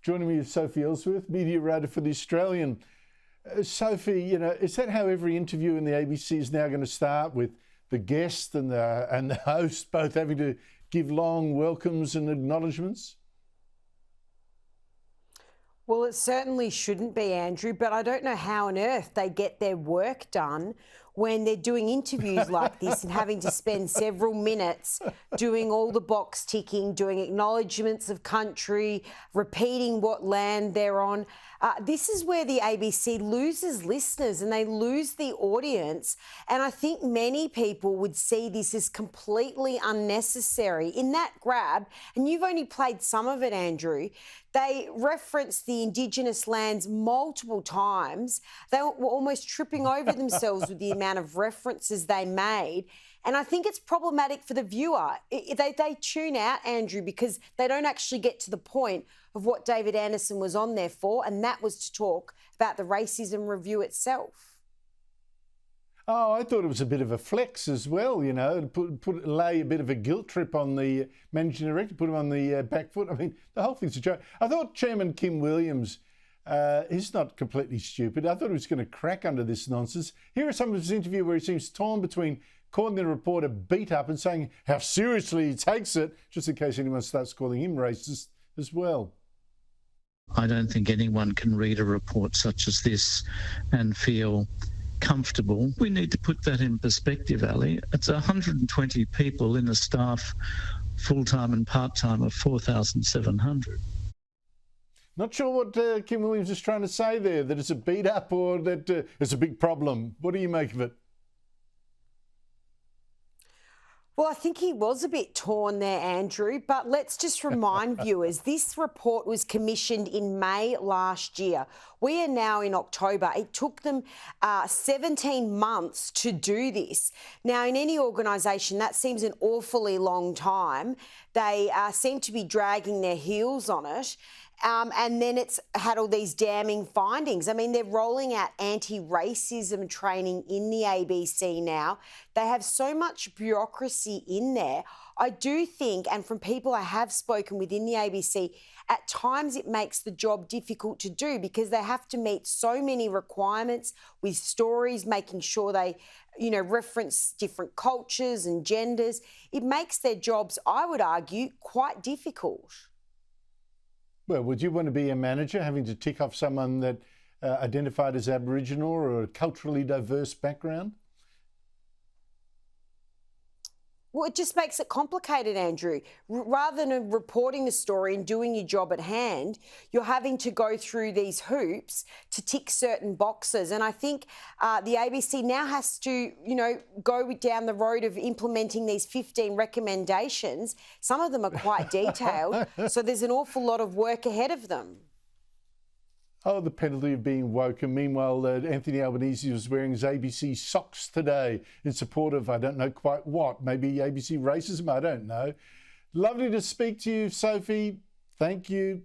Joining me is Sophie Elsworth, media writer for The Australian. Sophie, is that how every interview in the ABC is now going to start, with the guest and the host both having to give long welcomes and acknowledgements? Well, it certainly shouldn't be, Andrew, but I don't know how on earth they get their work done when they're doing interviews like this and having to spend several minutes doing all the box ticking, doing acknowledgements of country, repeating what land they're on. This is where the ABC loses listeners and they lose the audience. And I think many people would see this as completely unnecessary. In that grab, and you've only played some of it, Andrew, they referenced the Indigenous lands multiple times. They were almost tripping over themselves with the amount of references they made. And I think it's problematic for the viewer. They tune out, Andrew, because they don't actually get to the point of what David Anderson was on there for, and that was to talk about the racism review itself. Oh, I thought it was a bit of a flex as well, lay a bit of a guilt trip on the managing director, put him on the back foot. I mean, the whole thing's a joke. I thought Chairman Kim Williams, he's not completely stupid. I thought he was going to crack under this nonsense. Here is some of his interview where he seems torn between calling the reporter beat up and saying how seriously he takes it, just in case anyone starts calling him racist as well. I don't think anyone can read a report such as this and feel comfortable. We need to put that in perspective, Ali. It's 120 people in a staff, full-time and part-time, of 4,700. Not sure what Kim Williams is trying to say there, that it's a beat-up or that it's a big problem. What do you make of it? Well, I think he was a bit torn there, Andrew, but let's just remind viewers, this report was commissioned in May last year. We are now in October. It took them 17 months to do this. Now, in any organisation, that seems an awfully long time. They seem to be dragging their heels on it. And then it's had all these damning findings. I mean, they're rolling out anti-racism training in the ABC now. They have so much bureaucracy in there. I do think, and from people I have spoken with in the ABC, at times it makes the job difficult to do because they have to meet so many requirements with stories, making sure they, reference different cultures and genders. It makes their jobs, I would argue, quite difficult. Well, would you want to be a manager having to tick off someone that identified as Aboriginal or a culturally diverse background? Well, it just makes it complicated, Andrew. Rather than reporting the story and doing your job at hand, you're having to go through these hoops to tick certain boxes. And I think the ABC now has to, go down the road of implementing these 15 recommendations. Some of them are quite detailed, so there's an awful lot of work ahead of them. Oh, the penalty of being woke. And meanwhile, Anthony Albanese was wearing his ABC socks today in support of, I don't know quite what, maybe ABC racism, I don't know. Lovely to speak to you, Sophie. Thank you.